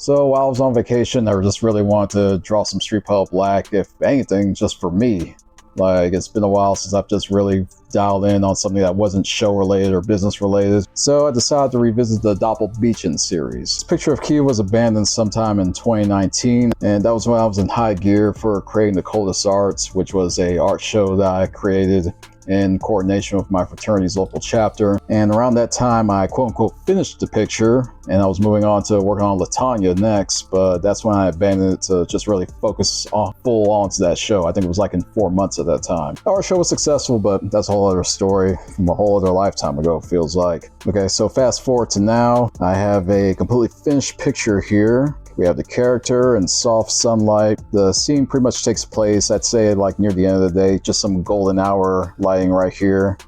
So while I was on vacation, I just really wanted to draw some Street Puddle Black, if anything, just for me. Like, it's been a while since I've just really dialed in on something that wasn't show related or business related. So I decided to revisit the Doppelbeachen series. This picture of Kia was abandoned sometime in 2019, and that was when I was in high gear for creating the Coldest Arts, which was a art show that I created in coordination with my fraternity's local chapter. And around that time, I quote-unquote finished the picture, and I was moving on to working on Latanya next, but that's when I abandoned it to just really focus full on to that show. I think it was like in 4 months at that time. Our show was successful, but that's a whole other story from a whole other lifetime ago, it feels like. Okay, so fast forward to now, I have a completely finished picture here. We have the character in soft sunlight. The scene pretty much takes place, I'd say, like near the end of the day, just some golden hour lighting right here.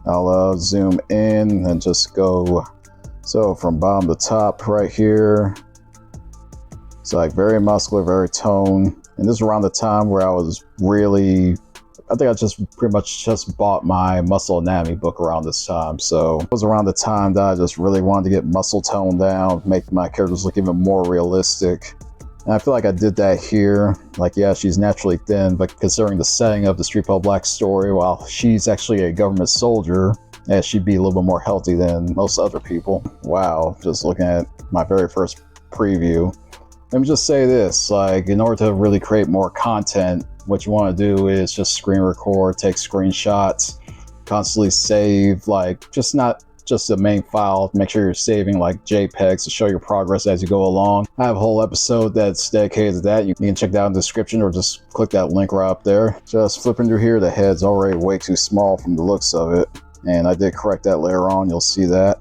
I'll zoom in and just go, so from bottom to top right here. It's like very muscular, very toned. And this is around the time where I was really, I think I just pretty much just bought my muscle anatomy book around this time. So it was around the time that I just really wanted to get muscle toned down, make my characters look even more realistic. And I feel like I did that here. Like, yeah, she's naturally thin, but considering the setting of the Street Puddle Black story, while she's actually a government soldier, yeah, she'd be a little bit more healthy than most other people. Wow, just looking at my very first preview. Let me just say this, like, in order to really create more content, what you want to do is just screen record, take screenshots, constantly save, like, just not just the main file. Make sure you're saving like JPEGs to show your progress as you go along. I have a whole episode that's dedicated to that. You can check that in the description or just click that link right up there. Just flipping through here, the head's already way too small from the looks of it. And I did correct that later on, you'll see that.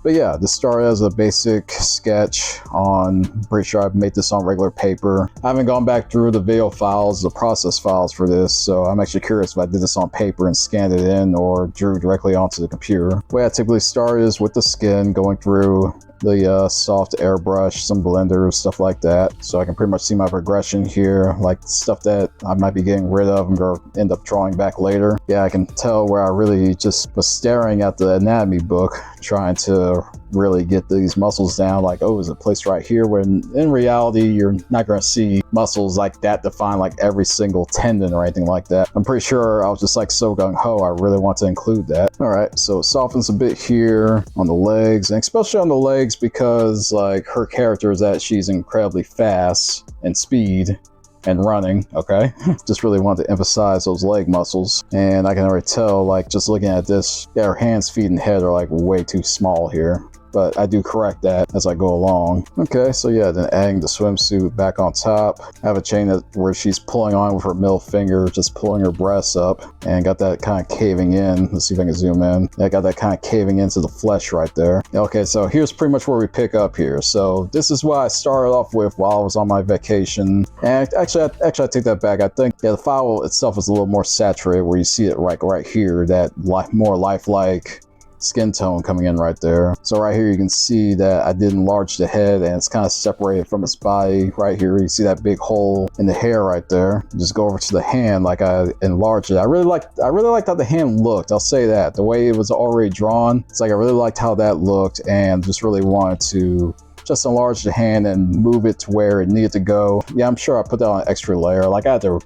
But yeah, this started as a basic sketch on, pretty sure I've made this on regular paper. I haven't gone back through the video files, the process files for this, so I'm actually curious if I did this on paper and scanned it in or drew directly onto the computer. The way I typically start is with the skin, going through the soft airbrush, some blenders, stuff like that. So I can pretty much see my progression here, like stuff that I might be getting rid of or end up drawing back later. Yeah, I can tell where I really just was staring at the anatomy book, trying to really get these muscles down, like, oh, is it placed right here? When in reality, you're not going to see muscles like that define like every single tendon or anything like that. I'm pretty sure I was just like so gung-ho, I really want to include that. All right, so it softens a bit here on the legs, and especially on the legs because like her character is that she's incredibly fast and speed and running, okay? Just really wanted to emphasize those leg muscles. And I can already tell, like, just looking at this, yeah, her hands, feet, and head are like way too small here. But I do correct that as I go along. Okay, so yeah, then adding the swimsuit back on top. I have a chain where she's pulling on with her middle finger, just pulling her breasts up, and got that kind of caving in. Let's see if I can zoom in. Yeah, I got that kind of caving into the flesh right there. Okay, so here's pretty much where we pick up here. So this is what I started off with while I was on my vacation. And actually, I take that back. I think, yeah, the file itself is a little more saturated where you see it right here, that more lifelike skin tone coming in right there. So right here you can see that I did enlarge the head and it's kind of separated from its body. Right here you see that big hole in the hair right there. Just go over to the hand, like I enlarged it. I really liked how the hand looked. I'll say that. The way it was already drawn, it's like I really liked how that looked and just really wanted to just enlarge the hand and move it to where it needed to go. Yeah, I'm sure I put that on an extra layer. Like I had to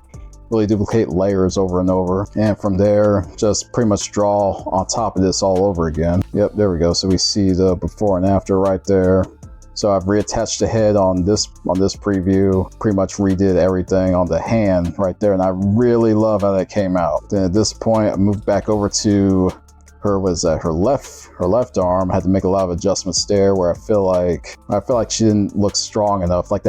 really duplicate layers over and over, and from there just pretty much draw on top of this all over again. Yep, there we go. So we see the before and after right there. So I've reattached the head on this preview, pretty much redid everything on the hand right there, and I really love how that came out. Then at this point I moved back over to her left arm. I had to make a lot of adjustments there where I feel like she didn't look strong enough. Like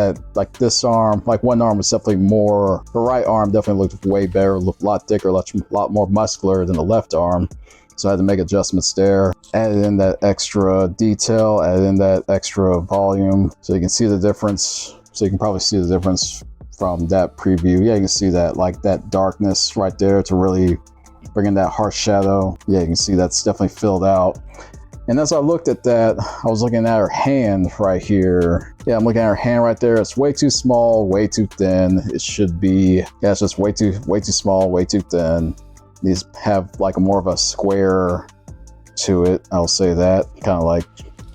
this arm, like one arm was definitely more, her right arm definitely looked way better, looked a lot thicker, a lot more muscular than the left arm. So I had to make adjustments there, added in that extra detail, added in that extra volume. So you can see the difference. So you can probably see the difference from that preview. Yeah, you can see that, like that darkness right there to really bring in that harsh shadow. Yeah, you can see that's definitely filled out. And as I looked at that, I was looking at her hand right here. Yeah, I'm looking at her hand right there. It's way too small, way too thin. It should be, yeah, it's just way too small, way too thin. These have like more of a square to it. I'll say that. Kind of like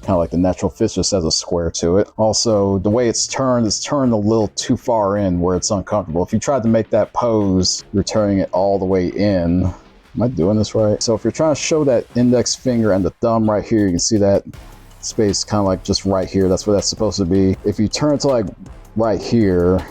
kind of like the natural fist, just has a square to it. Also, the way it's turned a little too far in where it's uncomfortable. If you tried to make that pose, you're turning it all the way in. Am I doing this right? So if you're trying to show that index finger and the thumb right here, you can see that space kind of like just right here. That's what that's supposed to be. If you turn it to like right here,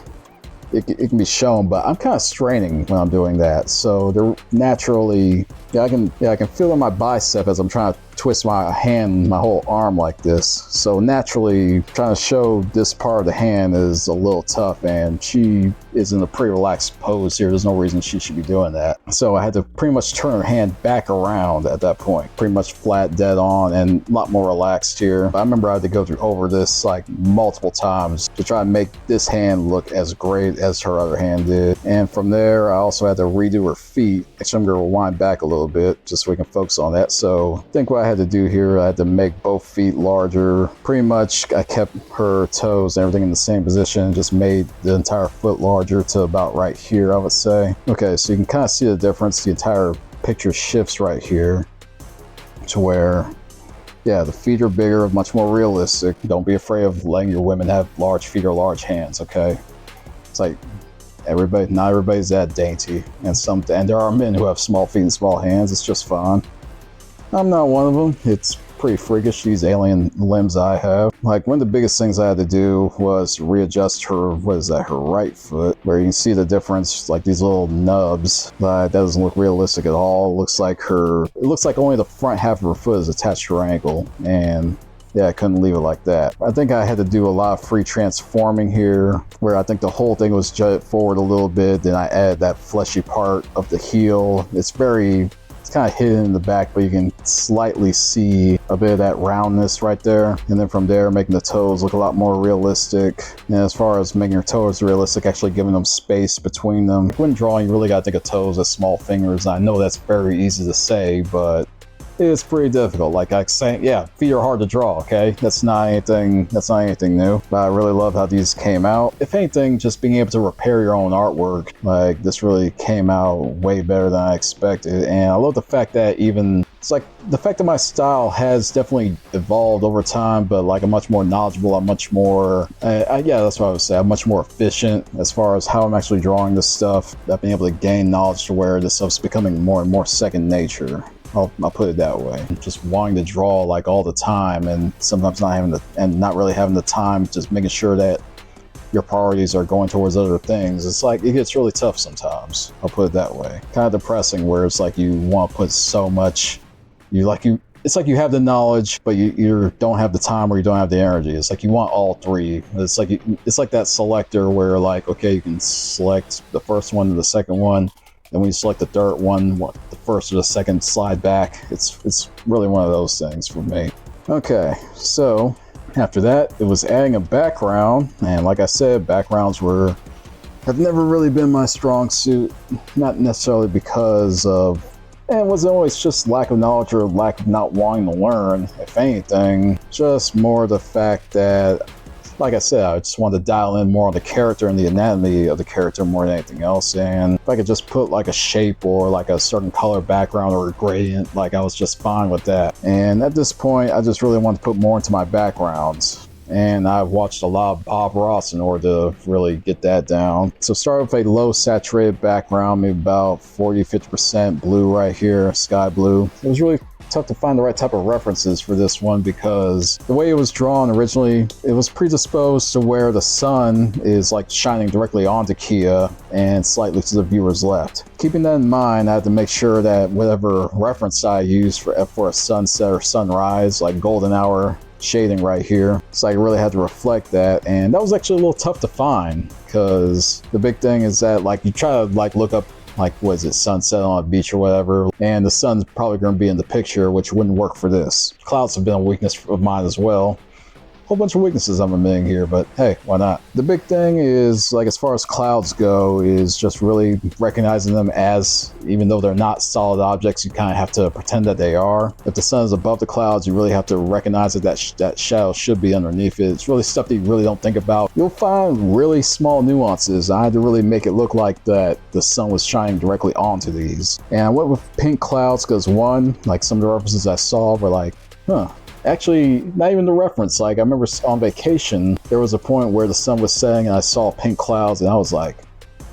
it can be shown, but I'm kind of straining when I'm doing that. So they're naturally, I can feel in my bicep as I'm trying to twist my hand, my whole arm like this. So naturally, trying to show this part of the hand is a little tough, and she is in a pretty relaxed pose here. There's no reason she should be doing that. So I had to pretty much turn her hand back around at that point, pretty much flat, dead on, and a lot more relaxed here. I remember I had to go over this like multiple times to try and make this hand look as great as her other hand did. And from there, I also had to redo her feet. Actually, I'm going to rewind back a little bit just so we can focus on that. So I think what I had to do here, I had to make both feet larger. Pretty much I kept her toes and everything in the same position, just made the entire foot larger to about right here, I would say. Okay, so you can kind of see the difference. The entire picture shifts right here to where, yeah, the feet are bigger, much more realistic. Don't be afraid of letting your women have large feet or large hands, okay? It's like not everybody's that dainty, and there are men who have small feet and small hands. It's just fine. I'm not one of them. It's pretty freakish, these alien limbs I have. Like, one of the biggest things I had to do was readjust her, her right foot, where you can see the difference, like these little nubs. That doesn't look realistic at all. It looks like only the front half of her foot is attached to her ankle, and yeah, I couldn't leave it like that. I think I had to do a lot of free transforming here, where I think the whole thing was jutted forward a little bit, then I added that fleshy part of the heel. It's kind of hidden in the back, but you can slightly see a bit of that roundness right there. And then from there, making the toes look a lot more realistic. And as far as making your toes realistic, actually giving them space between them. When drawing, you really got to think of toes as small fingers. I know that's very easy to say, but it's pretty difficult. Like I say, yeah, feet are hard to draw, okay? That's not anything new. But I really love how these came out. If anything, just being able to repair your own artwork, like this really came out way better than I expected. And I love the fact that my style has definitely evolved over time, but like I'm much more knowledgeable, I'm much more, yeah, that's what I would say. I'm much more efficient as far as how I'm actually drawing this stuff. I've been able to gain knowledge to where this stuff's becoming more and more second nature. I'll put it that way. Just wanting to draw like all the time, and sometimes not really having the time, just making sure that your priorities are going towards other things. It's like, it gets really tough sometimes. I'll put it that way. Kind of depressing, where it's like you want to put so much, it's like you have the knowledge, but you don't have the time, or you don't have the energy. It's like you want all three. It's like that selector where, like, okay, you can select the first one to the second one, and when you select the third one, the first or the second slide back. It's really one of those things for me. Okay, so after that, it was adding a background, and like I said, backgrounds have never really been my strong suit. Not necessarily because of, it wasn't always just lack of knowledge or lack of not wanting to learn. If anything, just more the fact that, like I said, I just wanted to dial in more on the character and the anatomy of the character more than anything else. And if I could just put like a shape or like a certain color background or a gradient, like I was just fine with that. And at this point, I just really wanted to put more into my backgrounds. And I've watched a lot of Bob Ross in order to really get that down. So start with a low saturated background, maybe about 40-50% blue right here, sky blue. It was really tough to find the right type of references for this one, because the way it was drawn originally, it was predisposed to where the sun is like shining directly onto Kia and slightly to the viewer's left. Keeping that in mind, I had to make sure that whatever reference I used for a sunset or sunrise, like golden hour shading right here, so I really had to reflect that. And that was actually a little tough to find, because the big thing is that, like, you try to like look up, like, what is it, sunset on a beach or whatever, and the sun's probably going to be in the picture, which wouldn't work for this. Clouds have been a weakness of mine as well. Whole bunch of weaknesses I'm admitting here, but hey, why not? The big thing is, like, as far as clouds go, is just really recognizing them as, even though they're not solid objects, you kind of have to pretend that they are. If the sun is above the clouds, you really have to recognize that shadow should be underneath it. It's really stuff that you really don't think about. You'll find really small nuances. I had to really make it look like that the sun was shining directly onto these. And I went with pink clouds because, one, like, some of the references I saw were like, huh, Actually, not even the reference. Like, I remember on vacation, there was a point where the sun was setting and I saw pink clouds and I was like,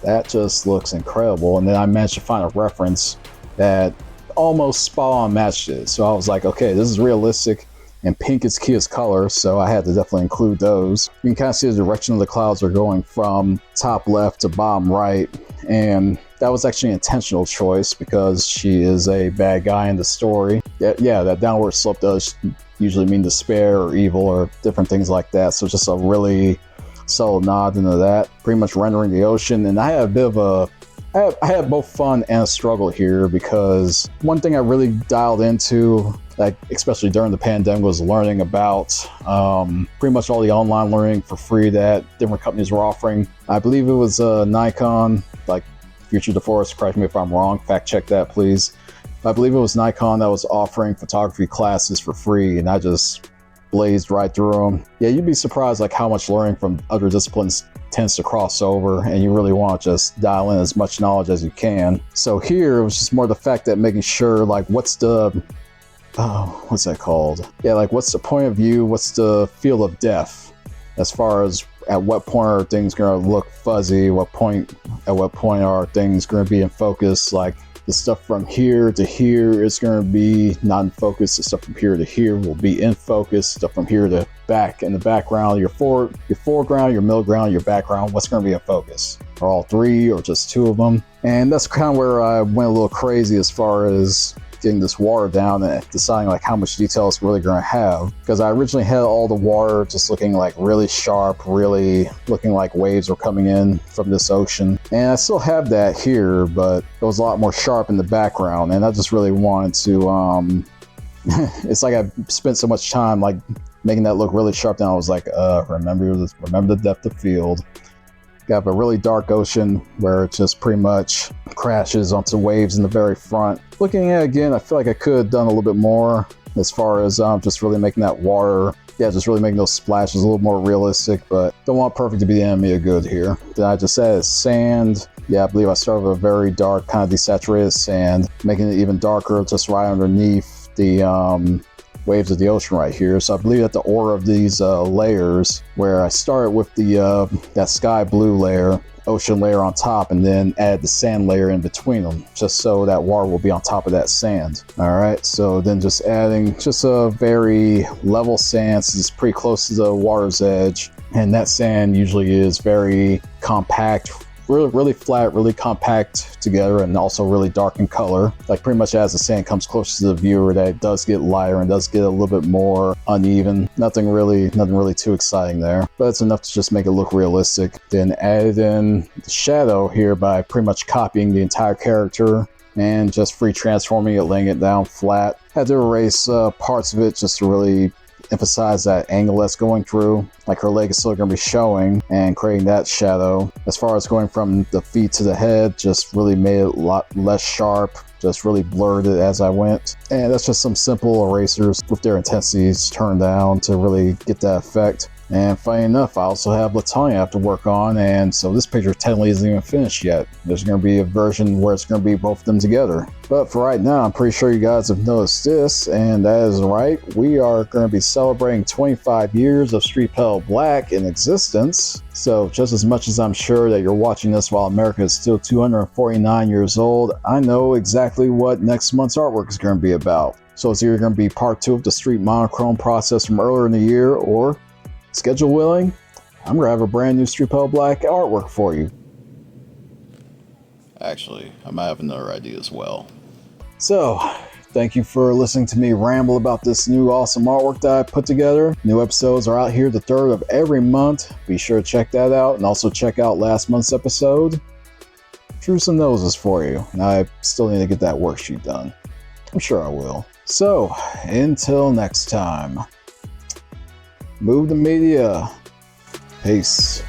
that just looks incredible. And then I managed to find a reference that almost spot on matched it. So I was like, okay, this is realistic, and pink is Kia's color, so I had to definitely include those. You can kind of see the direction of the clouds are going from top left to bottom right, and that was actually an intentional choice because she is a bad guy in the story. Yeah, that downward slope does usually mean despair or evil or different things like that, so just a really subtle nod into that, pretty much rendering the ocean. And I had a bit of a I had both fun and a struggle here, because one thing I really dialed into, like especially during the pandemic, was learning about pretty much all the online learning for free that different companies were offering. I believe it was Nikon, like future DeForrest, correct me if I'm wrong, fact check that please. I believe it was Nikon that was offering photography classes for free, and I just blazed right through them. Yeah, you'd be surprised like how much learning from other disciplines tends to cross over, and you really want to just dial in as much knowledge as you can. So here it was just more the fact that making sure like what's that called? Yeah, like what's the point of view, what's the field of depth, as far as at what point are things going to look fuzzy, at what point are things going to be in focus. Like the stuff from here to here is going to be not in focus. The stuff from here to here will be in focus. Stuff from here to back in the background, your foreground, your middle ground, your background, what's going to be in focus? Are all three or just two of them? And that's kind of where I went a little crazy as far as getting this water down and deciding like how much detail it's really going to have, because I originally had all the water just looking like really sharp, really looking like waves were coming in from this ocean, and I still have that here, but it was a lot more sharp in the background, and I just really wanted to it's like I spent so much time like making that look really sharp, and I was like, remember the depth of field. You have a really dark ocean where it just pretty much crashes onto waves in the very front. Looking at it again, I feel like I could have done a little bit more as far as just really making that water, just really making those splashes a little more realistic, but don't want perfect to be the enemy of good here. Then I just added sand. Yeah, I believe I started with a very dark, kind of desaturated sand, making it even darker just right underneath the waves of the ocean right here. So I believe that the order of these layers, where I started with the that sky blue layer, ocean layer on top, and then add the sand layer in between them, just so that water will be on top of that sand. All right, so then just adding just a very level sand, so it's pretty close to the water's edge, and that sand usually is very compact, really flat, really compact together, and also really dark in color. Like pretty much as the sand comes closer to the viewer, that it does get lighter and does get a little bit more uneven. Nothing really too exciting there, but it's enough to just make it look realistic. Then added in the shadow here by pretty much copying the entire character and just free transforming it, laying it down flat. Had to erase parts of it just to really emphasize that angle that's going through, like her leg is still going to be showing, and creating that shadow. As far as going from the feet to the head, just really made it a lot less sharp, just really blurred it as I went. And that's just some simple erasers with their intensities turned down to really get that effect. And funny enough, I also have Latonya I have to work on, and so this picture technically isn't even finished yet. There's going to be a version where it's going to be both of them together. But for right now, I'm pretty sure you guys have noticed this, and that is right. We are going to be celebrating 25 years of Street Pedal Black in existence. So just as much as I'm sure that you're watching this while America is still 249 years old, I know exactly what next month's artwork is going to be about. So it's either going to be part 2 of the Street monochrome process from earlier in the year, or schedule willing, I'm going to have a brand new Street Pedal Black artwork for you. Actually, I might have another idea as well. So, thank you for listening to me ramble about this new awesome artwork that I put together. New episodes are out here the 3rd of every month. Be sure to check that out, and also check out last month's episode. Drew some noses for you, and I still need to get that worksheet done. I'm sure I will. So, until next time. Move the media. Peace.